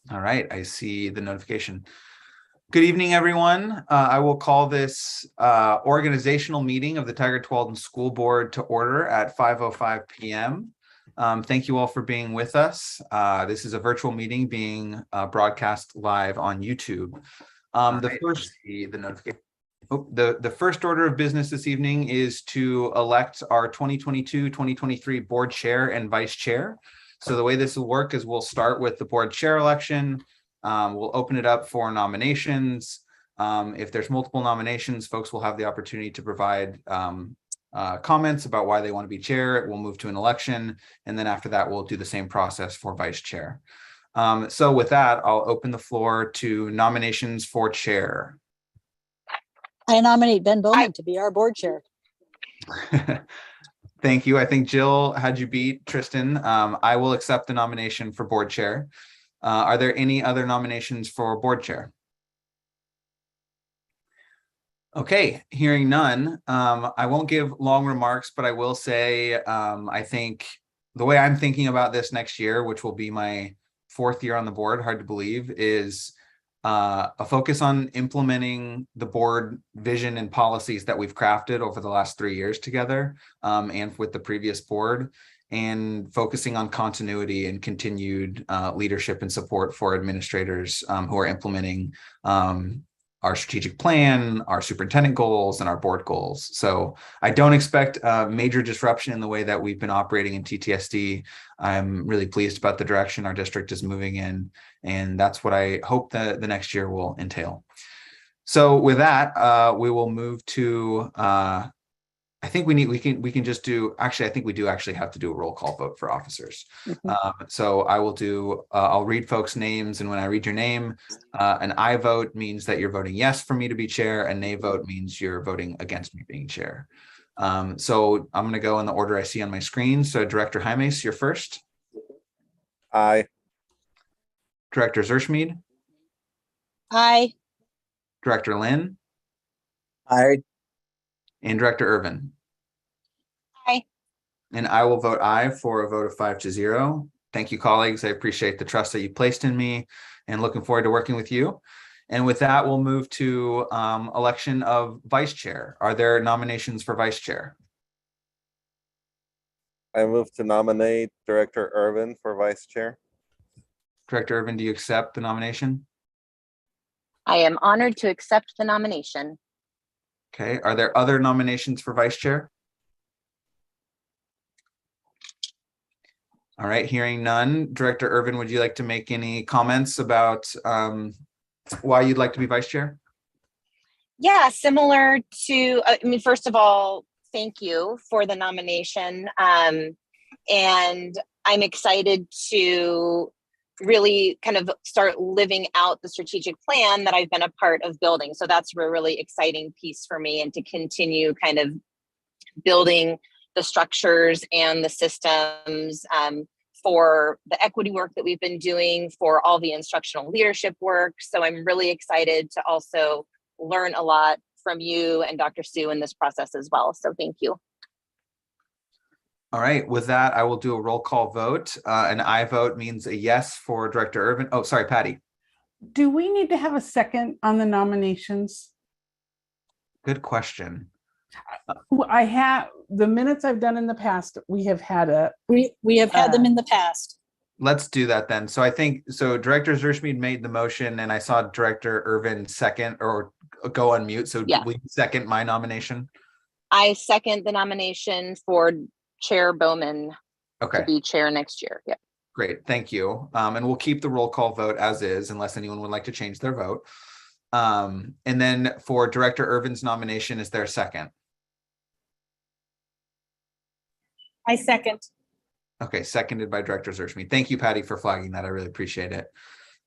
All right, I see the notification. Good evening, everyone. I will call this organizational meeting of the Tigard-Tualatin School Board to order at 5:05 p.m. Thank you all for being with us. This is a virtual meeting being broadcast live on YouTube. The first order of business this evening is to elect our 2022-2023 board chair and vice chair. So the way this will work is we'll start with the board chair election. We'll open it up for nominations. If there's multiple nominations, folks will have the opportunity to provide comments about why they want to be chair. We'll move to an election. And then after that, we'll do the same process for vice chair. So with that, I'll open the floor to nominations for chair. I nominate Ben Bowman to be our board chair. Thank you. I think Jill had you beat Tristan. I will accept the nomination for board chair. Are there any other nominations for board chair? Okay, hearing none. I won't give long remarks, but I will say I think the way I'm thinking about this next year, which will be my 4th year on the board, hard to believe, is a focus on implementing the board vision and policies that we've crafted over the last 3 years together and with the previous board, and focusing on continuity and continued leadership and support for administrators who are implementing our strategic plan, our superintendent goals, and our board goals. So I don't expect major disruption in the way that we've been operating in TTSD. I'm really pleased about the direction our district is moving in, and that's what I hope that the next year will entail. So with that, we will move to, I think we can just do, actually, I think we do actually have to do a roll call vote for officers. So I will do, I'll read folks' names, and when I read your name, an I vote means that you're voting yes for me to be chair, and nay vote means you're voting against me being chair. So I'm going to go in the order I see on my screen. So Director Jaimes, you're first. Aye. Director Zerschmied. Aye. Director Lynn. Aye. And Director Irvin. Aye. And I will vote aye for a vote of 5-0. Thank you, colleagues. I appreciate the trust that you placed in me and looking forward to working with you. And with that, we'll move to election of vice chair. Are there nominations for vice chair? I move to nominate Director Irvin for vice chair. Director Irvin, do you accept the nomination? I am honored to accept the nomination. Okay, are there other nominations for vice chair? All right, hearing none. Director Irvin, would you like to make any comments about why you'd like to be vice chair? Yeah, similar to, I mean, first of all, thank you for the nomination. And I'm excited to really kind of start living out the strategic plan that I've been a part of building. So that's a really exciting piece for me, and to continue kind of building the structures and the systems for the equity work that we've been doing, for all the instructional leadership work. So I'm really excited to also learn a lot from you and Dr. Sue in this process as well. So thank you. All right, with that, I will do a roll call vote. An I vote means a yes for Director Irvin. Oh, sorry, Patty. Do we need to have a second on the nominations? Good question. I have the minutes I've done in the past. We have had we have had them in the past. Let's do that then. So I think, so Director Zerschmied made the motion, and I saw Director Irvin second, or go on mute. So yeah. Will you second my nomination? I second the nomination for Chair Bowman to be chair next year. Yep. Great, thank you. And we'll keep the roll call vote as is, unless anyone would like to change their vote. And then for Director Irvin's nomination, is there a second? I second. Okay, seconded by Director Zerschmied. Thank you, Patty, for flagging that. I really appreciate it.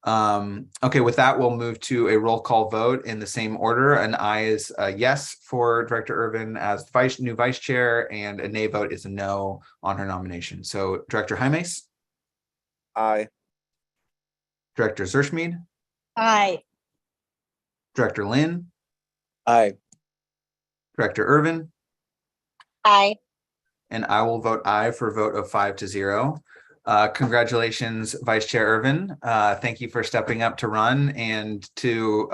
Okay, with that, we'll move to a roll call vote in the same order. An aye is a yes for Director Irvin as new vice chair, and a nay vote is a no on her nomination. So Director Jaimes? Aye. Director Zerschmied? Aye. Director Lynn? Aye. Director Irvin? Aye. And I will vote aye for a vote of 5-0. Congratulations, Vice Chair Irvin. Thank you for stepping up to run, and to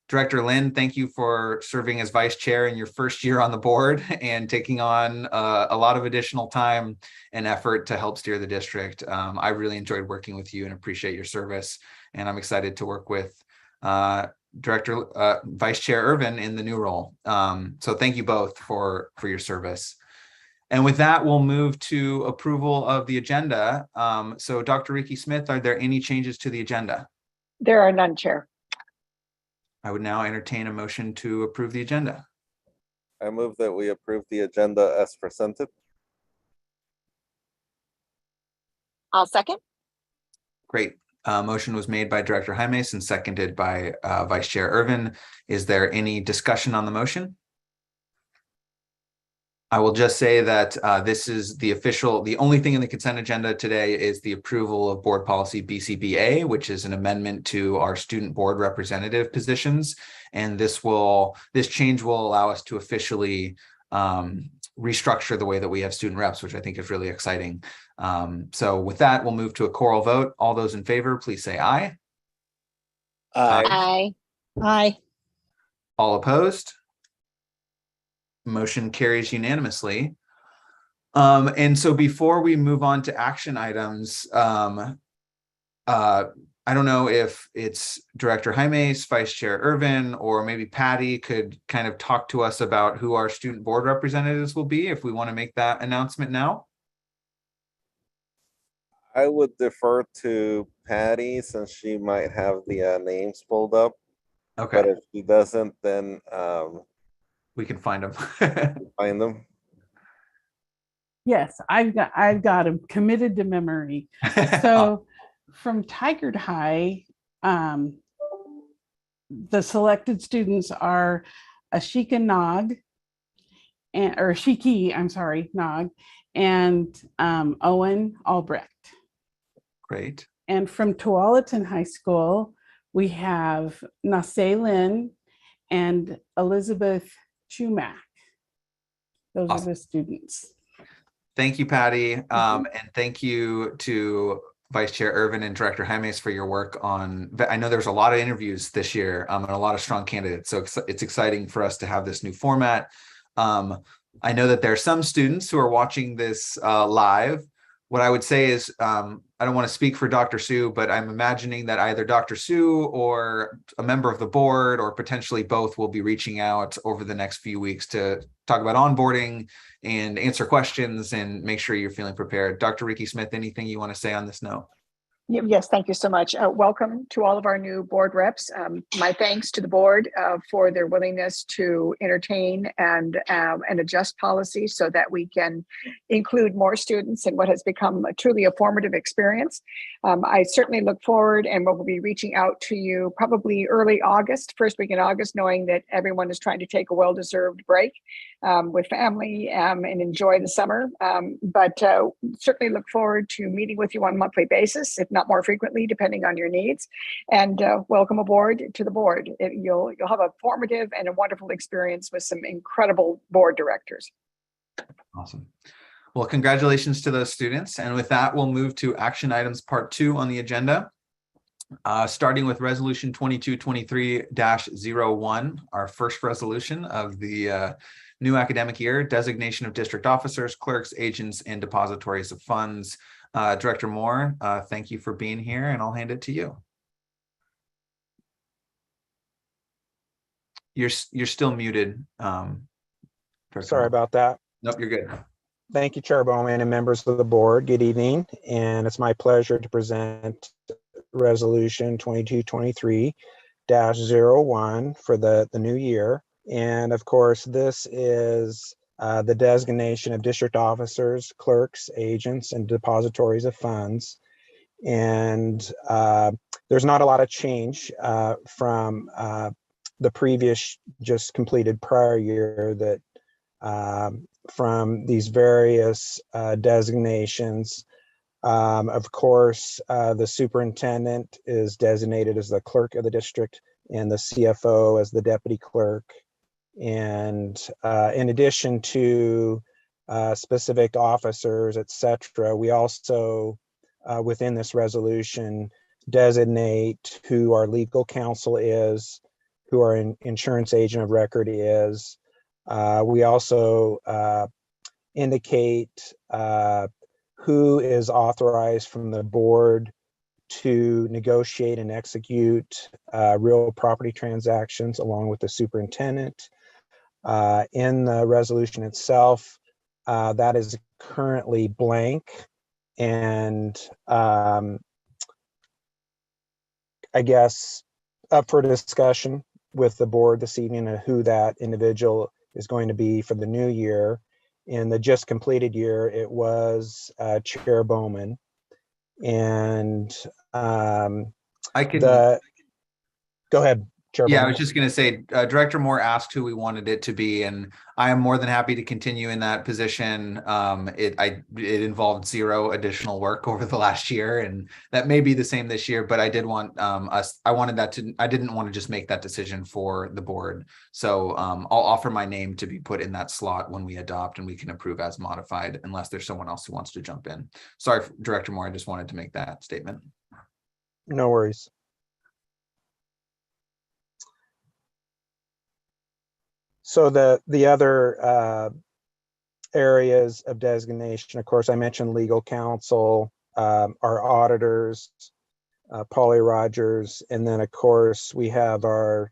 Director Lynn, thank you for serving as Vice Chair in your first year on the board and taking on a lot of additional time and effort to help steer the district. I really enjoyed working with you and appreciate your service, and I'm excited to work with Vice Chair Irvin in the new role. So thank you both for your service. And with that, we'll move to approval of the agenda. So Dr. Ricky Smith, are there any changes to the agenda? There are none, Chair. I would now entertain a motion to approve the agenda. I move that we approve the agenda as presented. I'll second. Great. Motion was made by Director Jaimes and seconded by Vice Chair Irvin. Is there any discussion on the motion? I will just say that this is the only thing in the consent agenda today is the approval of board policy BCBA, which is an amendment to our student board representative positions. And this change will allow us to officially restructure the way that we have student reps, which I think is really exciting. So with that, we'll move to a choral vote. All those in favor, please say aye. Aye. Aye. All opposed? Motion carries unanimously. And so before we move on to action items, I don't know if it's Director Jaimes, Vice Chair Irvin, or maybe Patty could kind of talk to us about who our student board representatives will be, if we want to make that announcement now. I would defer to Patty since she might have the names pulled up. Okay. But if she doesn't, then we can find them. find them. Yes, I've got them committed to memory. So from Tigard High, the selected students are Ashika Nog, Nog, and Owen Albrecht. Great. And from Tualatin High School, we have Nasay Lin and Elizabeth Chumack. Those Awesome. are the students. Thank you, Patty. And thank you to Vice Chair Irvin and Director Jaimes for your work on, I know there's a lot of interviews this year and a lot of strong candidates. So it's exciting for us to have this new format. I know that there are some students who are watching this live. What I would say is, I don't want to speak for Dr. Sue, but I'm imagining that either Dr. Sue or a member of the board, or potentially both, will be reaching out over the next few weeks to talk about onboarding and answer questions and make sure you're feeling prepared. Dr. Ricky Smith, anything you want to say on this note? Yes, thank you so much. Welcome to all of our new board reps. My thanks to the board for their willingness to entertain and adjust policies so that we can include more students in what has become truly a formative experience. I certainly look forward, and we'll be reaching out to you probably early August, first week in August, knowing that everyone is trying to take a well-deserved break with family and enjoy the summer. But certainly look forward to meeting with you on a monthly basis, if not more frequently, depending on your needs. And welcome aboard to the board. You'll have a formative and a wonderful experience with some incredible board directors. Awesome. Well, congratulations to those students. And with that, we'll move to action items part 2 on the agenda. Starting with resolution 2223-01, our first resolution of the new academic year, designation of district officers, clerks, agents, and depositories of funds. Director Moore, thank you for being here, and I'll hand it to you. You're still muted. Sorry about that. Nope, you're good. Thank you, Chair Bowman and members of the board. Good evening, and it's my pleasure to present resolution 2223-01 for the new year. And of course, this is the designation of district officers, clerks, agents, and depositories of funds. And there's not a lot of change from the previous just completed prior year that from these various designations. Of course, the superintendent is designated as the clerk of the district and the CFO as the deputy clerk. And in addition to specific officers, etc. We also, within this resolution, designate who our legal counsel is, who our insurance agent of record is. We also indicate who is authorized from the board to negotiate and execute real property transactions along with the superintendent. In the resolution itself, that is currently blank, and I guess up for discussion with the board this evening of who that individual is going to be for the new year. In the just completed year, it was Chair Bowman. And I can. go ahead, Chair Yeah, I Bowman. was just going to say, Director Moore asked who we wanted it to be, and I am more than happy to continue in that position. It involved zero additional work over the last year, and that may be the same this year. But I did want I didn't want to just make that decision for the board. So I'll offer my name to be put in that slot when we adopt, and we can approve as modified, unless there's someone else who wants to jump in. Sorry, Director Moore, I just wanted to make that statement. No worries. So the other areas of designation, of course, I mentioned legal counsel, our auditors, Polly Rogers, and then of course we have our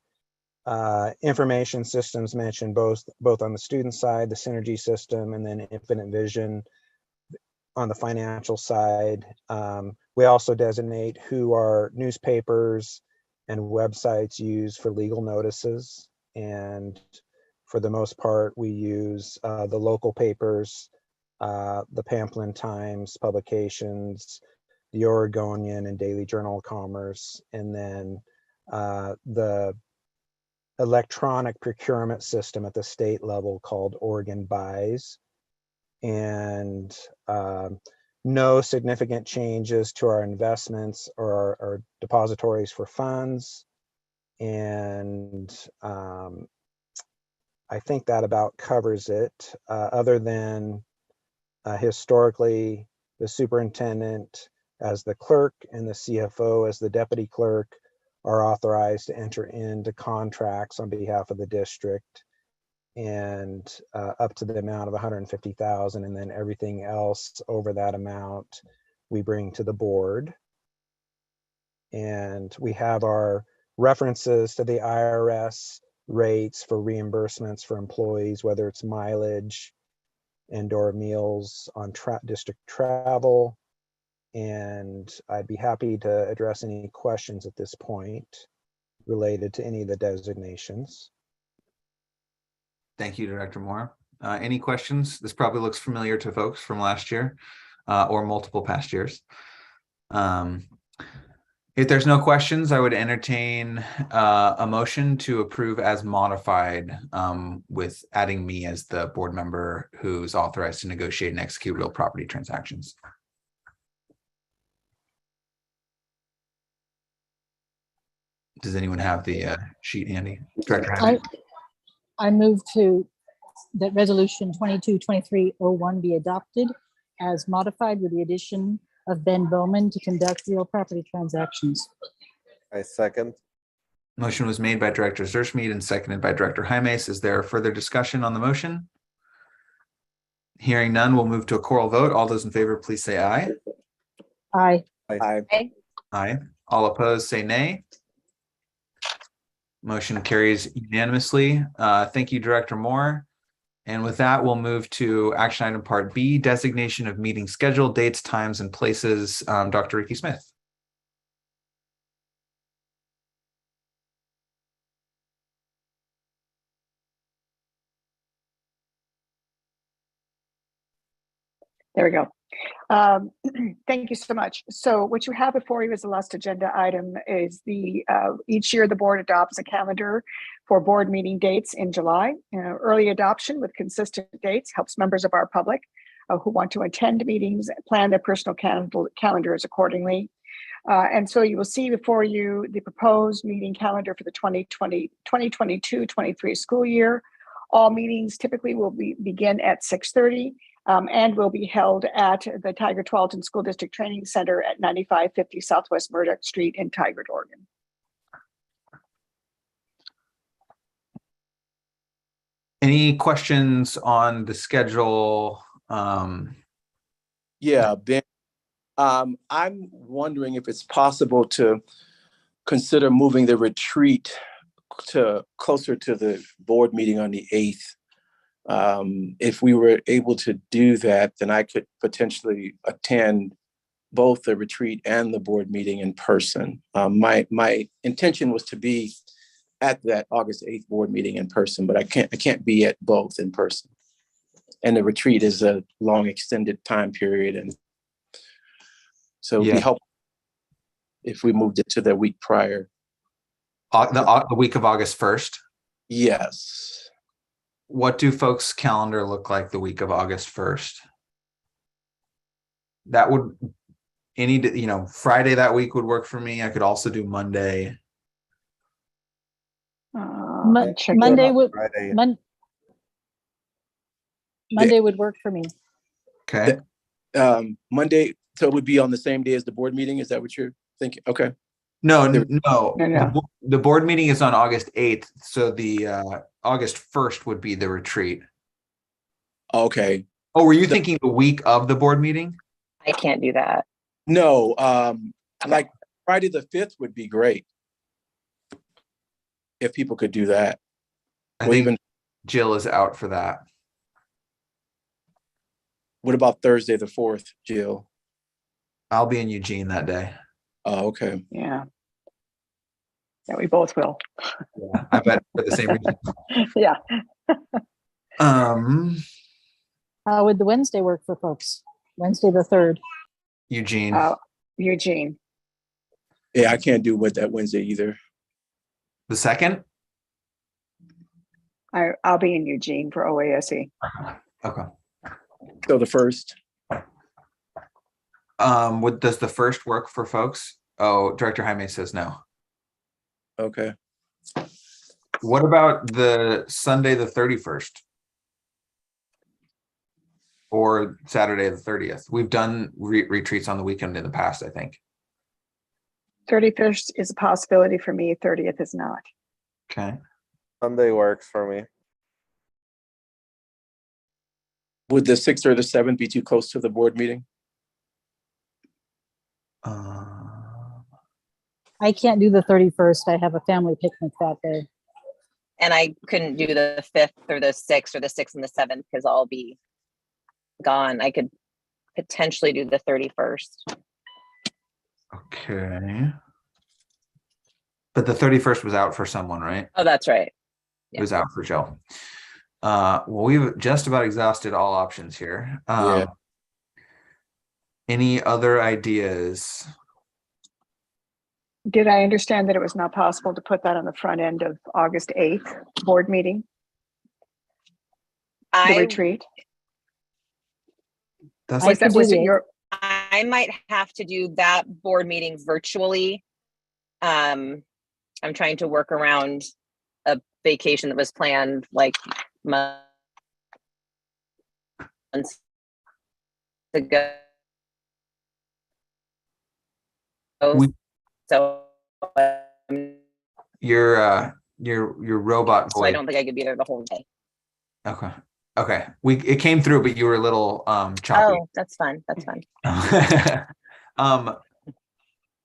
information systems mentioned both on the student side, the Synergy system, and then Infinite Vision on the financial side. We also designate who our newspapers and websites use for legal notices, and for the most part, we use the local papers, the Pamplin Times publications, the Oregonian and Daily Journal of Commerce, and then the electronic procurement system at the state level called Oregon Buys. And no significant changes to our investments or our depositories for funds. And I think that about covers it, other than historically the superintendent as the clerk and the CFO as the deputy clerk are authorized to enter into contracts on behalf of the district, and up to the amount of 150,000, and then everything else over that amount we bring to the board. And we have our references to the IRS rates for reimbursements for employees, whether it's mileage and or meals on district travel. And I'd be happy to address any questions at this point related to any of the designations. Thank you, Director Moore. Any questions? This probably looks familiar to folks from last year or multiple past years. If there's no questions, I would entertain a motion to approve as modified, with adding me as the board member who's authorized to negotiate and execute real property transactions. Does anyone have the sheet handy? Director Hyman? I move that resolution 22-2301 be adopted as modified with the addition of Ben Bowman to conduct real property transactions. I second. Motion was made by Director Zerschmied and seconded by Director Jaimes. Is there further discussion on the motion? Hearing none, we'll move to a choral vote. All those in favor, please say aye. Aye. Aye. Aye. All opposed, say nay. Motion carries unanimously. Thank you, Director Moore. And with that, we'll move to action item part B, designation of meeting schedule, dates, times, and places. Dr. Ricky Smith. There we go. Thank you so much. So what you have before you as the last agenda item is each year the board adopts a calendar for board meeting dates in July. Early adoption with consistent dates helps members of our public who want to attend meetings plan their personal calendars accordingly. And so you will see before you the proposed meeting calendar for the 2022-23 school year. All meetings typically will begin at 6:30 and will be held at the Tigard-Tualatin School District Training Center at 9550 Southwest Murdoch Street in Tigard, Oregon. Any questions on the schedule? Yeah, Ben, I'm wondering if it's possible to consider moving the retreat to closer to the board meeting on the 8th. If we were able to do that, then I could potentially attend both the retreat and the board meeting in person. My intention was to be at that August 8th board meeting in person, but I can't be at both in person. And the retreat is a long extended time period, and so it'd be helpful if we moved it to the week prior. The week of August 1st. Yes. What do folks' calendar look like the week of August 1st? That would Friday that week would work for me. I could also do Monday. Monday would Friday. Monday would work for me. Okay. Monday, so it would be on the same day as the board meeting. Is that what you're thinking? Okay. No. No. The board meeting is on August 8th. So the August 1st would be the retreat. Okay. Oh, were you thinking the week of the board meeting? I can't do that. No, like Friday the 5th would be great. If people could do that. I Or think even, Jill is out for that. what about Thursday the 4th, Jill? I'll be in Eugene that day. Oh, okay. Yeah. Yeah, we both will. Yeah, I bet for the same reason. Yeah. How would the Wednesday work for folks? Wednesday the 3rd. Eugene. Eugene. Yeah, I can't do with that Wednesday either. The 2nd? I'll be in Eugene for OASE. Okay. So the 1st. Does the 1st work for folks? Oh, Director Jaime says no. Okay. What about the Sunday the 31st? Or Saturday the 30th? We've done retreats on the weekend in the past, I think. 31st is a possibility for me. 30th is not. Okay. Sunday works for me. Would the 6th or the 7th be too close to the board meeting? I can't do the 31st. I have a family picnic that day. And I couldn't do the 5th or the 6th or the 6th and the 7th because I'll be gone. I could potentially do the 31st. Okay. But the 31st was out for someone, right? Oh, that's right. It was out for Jill. Well, we've just about exhausted all options here. Yeah. Any other ideas? Did I understand that it was not possible to put that on the front end of August 8th board meeting, the retreat? That's I could do Was it the your? I might have to do that board meeting virtually. I'm trying to work around a vacation that was planned like months ago. So your robot so I voice. don't think I could be there the whole day. Okay. It came through, but you were a little choppy. Oh, that's fun. That's fun.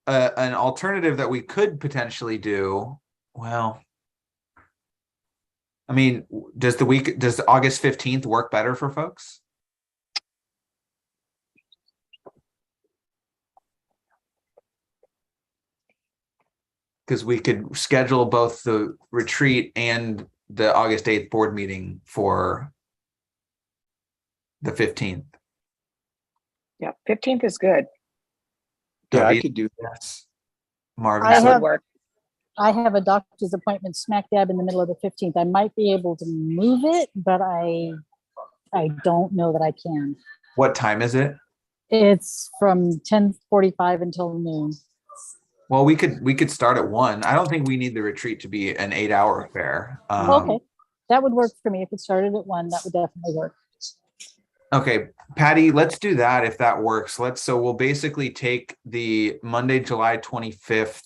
An alternative that we could potentially do, well, I mean, does August 15th work better for folks? Because we could schedule both the retreat and the August 8th board meeting for the 15th. Yeah, 15th is good. Yeah, I David? could do that. Yes. Marvin. I That have- would work. I have a doctor's appointment smack dab in the middle of the 15th. I might be able to move it, but I don't know that I can. What time is it? It's from 10:45 until noon. Well, we could start at 1. I don't think we need the retreat to be an 8-hour affair. Okay, that would work for me. If it started at 1, that would definitely work. Okay, Patty, let's do that if that works. So we'll basically take the Monday, July 25th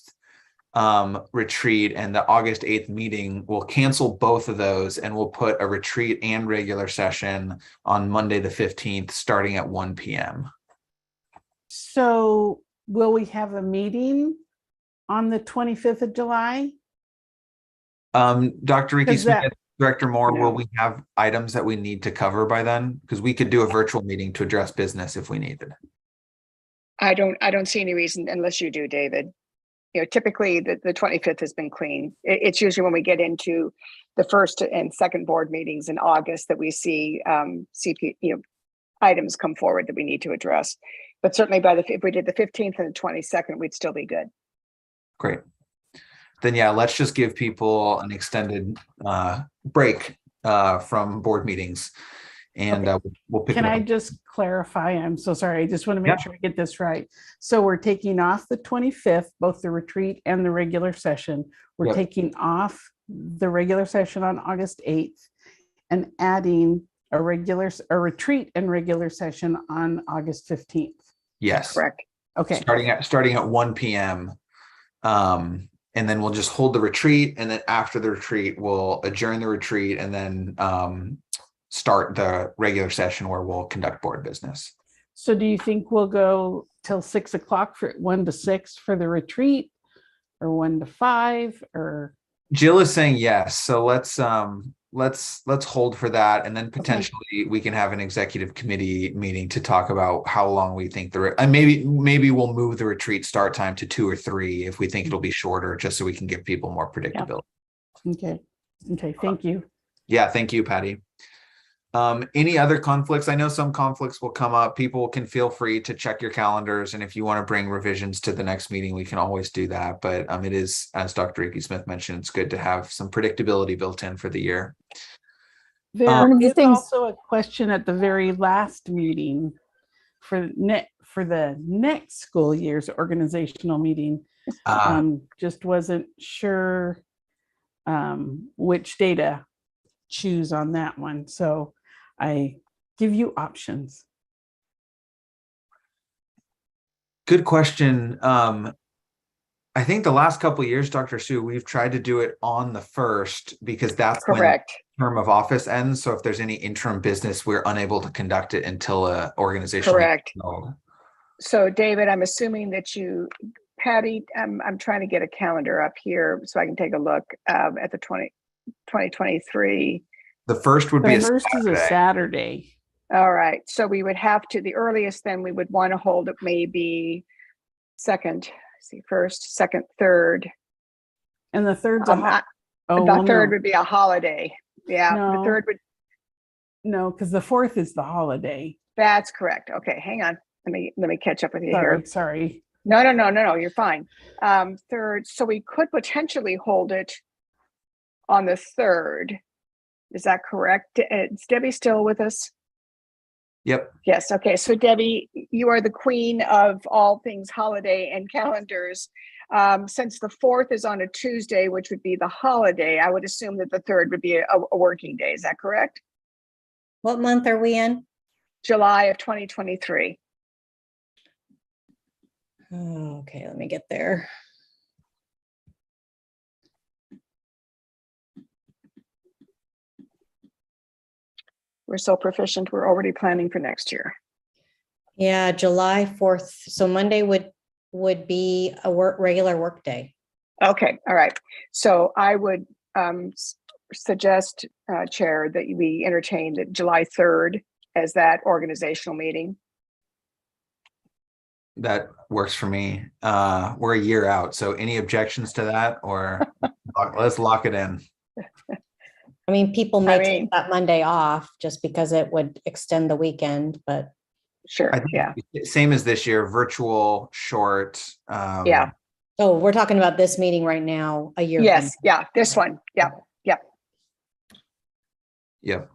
retreat and the August 8th meeting. We'll cancel both of those and we'll put a retreat and regular session on Monday the 15th, starting at 1 p.m. So will we have a meeting on the 25th of July? Dr. Ricky Is Smith, that- Director Moore, No. will we have items that we need to cover by then? Because we could do a virtual meeting to address business if we needed. I don't see any reason unless you do, David. You know, typically the 25th has been clean. It's usually when we get into the first and second board meetings in August that we see items come forward that we need to address. But certainly if we did the 15th and the 22nd, we'd still be good. Great. Then yeah, let's just give people an extended break from board meetings, and we'll pick Can it up. I just clarify? I'm so sorry. I just want to make Yeah. sure I get this right. So we're taking off the 25th, both the retreat and the regular session. We're Yep. taking off the regular session on August 8th and adding a retreat and regular session on August 15th. Yes. Correct. Okay. Starting at 1 p.m. And then we'll just hold the retreat, and then after the retreat, we'll adjourn the retreat and then start the regular session where we'll conduct board business. So do you think we'll go till 6 o'clock for 1 to 6 for the retreat, or 1 to 5, or? Jill is saying yes, so let's hold for that, and then potentially we can have an executive committee meeting to talk about how long we think and maybe we'll move the retreat start time to 2 or 3 if we think it'll be shorter, just so we can give people more predictability. Okay, thank you. Yeah, thank you, Patty. Any other conflicts? I know some conflicts will come up. People can feel free to check your calendars, and if you want to bring revisions to the next meeting, we can always do that. But it is, as Dr. Ricky Smith mentioned, it's good to have some predictability built in for the year. There One of the is things- also a question at the very last meeting for the next school year's organizational meeting. Just wasn't sure which day to choose on that one. So I give you options. Good question. I think the last couple of years, Dr. Sue, we've tried to do it on the 1st because that's Correct. when term of office ends. So if there's any interim business, we're unable to conduct it until a organizational. Correct. meeting is held. So David, I'm assuming that Patty, I'm trying to get a calendar up here so I can take a look at the 2023. The 1st would be The first is a Saturday. All right. So we would have to, the earliest then we would want to hold it maybe first, second, third. And the third's The third would be a holiday. Yeah, No. the third would. No, because the 4th is the holiday. That's correct. Okay, hang on. Let me catch up with you here. Sorry. No, you're fine. Third, so we could potentially hold it on the 3rd. Is that correct? Is Debbie still with us? Yep. Yes. Okay. So Debbie, you are the queen of all things holiday and calendars. Since the 4th is on a Tuesday, which would be the holiday, I would assume that the 3rd would be a working day. Is that correct? What month are we in? July of 2023. Okay, let me get there. We're so proficient, we're already planning for next year. Yeah, July 4th. So Monday would be a regular work day. Okay, all right. So I would suggest, Chair, that we entertain the July 3rd as that organizational meeting. That works for me. We're a year out, so any objections to that, or let's lock it in. I mean, people may take that Monday off just because it would extend the weekend, but. Sure, I think yeah. Same as this year, virtual, short. Yeah. Oh, we're talking about this meeting right now, a year. Yes, yeah, this one, yeah. Yep.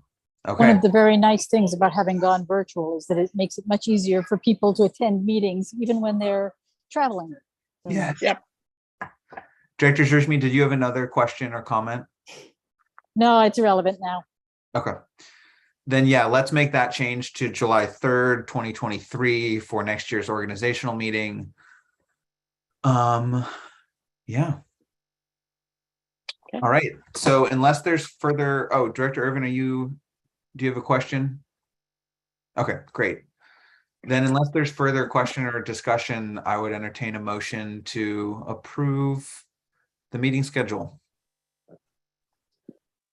One Okay. of the very nice things about having gone virtual is that it makes it much easier for people to attend meetings, even when they're traveling. Yeah. Yep. Director Shirshmi, did you have another question or comment? No, it's irrelevant now. Okay. then yeah, let's make that change to July 3rd, 2023 for next year's organizational meeting. Yeah. Okay. All right. So unless there's further, oh, Director Irvin, do you have a question? Okay, great. Then unless there's further question or discussion, I would entertain a motion to approve the meeting schedule.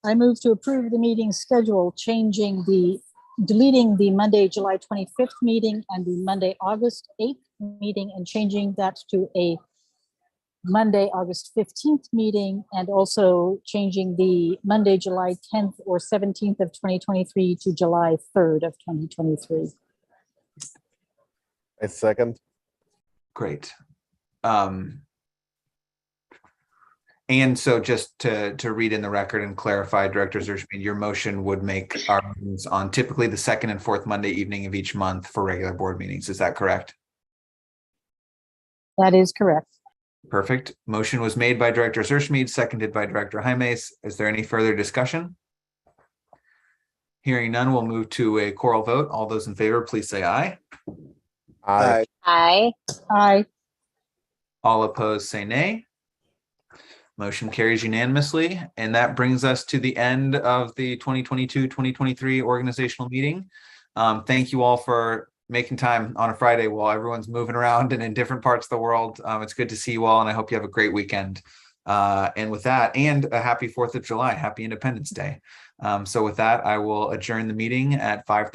I move to approve the meeting schedule, deleting the Monday, July 25th meeting and the Monday, August 8th meeting, and changing that to a Monday, August 15th meeting, and also changing the Monday, July 10th or 17th of 2023 to July 3rd of 2023. I second. Great. And so just to read in the record and clarify, Director Zerschmied, your motion would make our meetings on typically the second and fourth Monday evening of each month for regular board meetings. Is that correct? That is correct. Perfect. Motion was made by Director Zerschmied, seconded by Director Jaimes. Is there any further discussion? Hearing none, we'll move to a choral vote. All those in favor, please say aye. Aye. Aye. Aye. All opposed, say nay. Motion carries unanimously, and that brings us to the end of the 2022-2023 organizational meeting. Thank you all for making time on a Friday while everyone's moving around and in different parts of the world. It's good to see you all, and I hope you have a great weekend. And with that, and a happy 4th of July, happy Independence Day. So with that, I will adjourn the meeting at 5:30.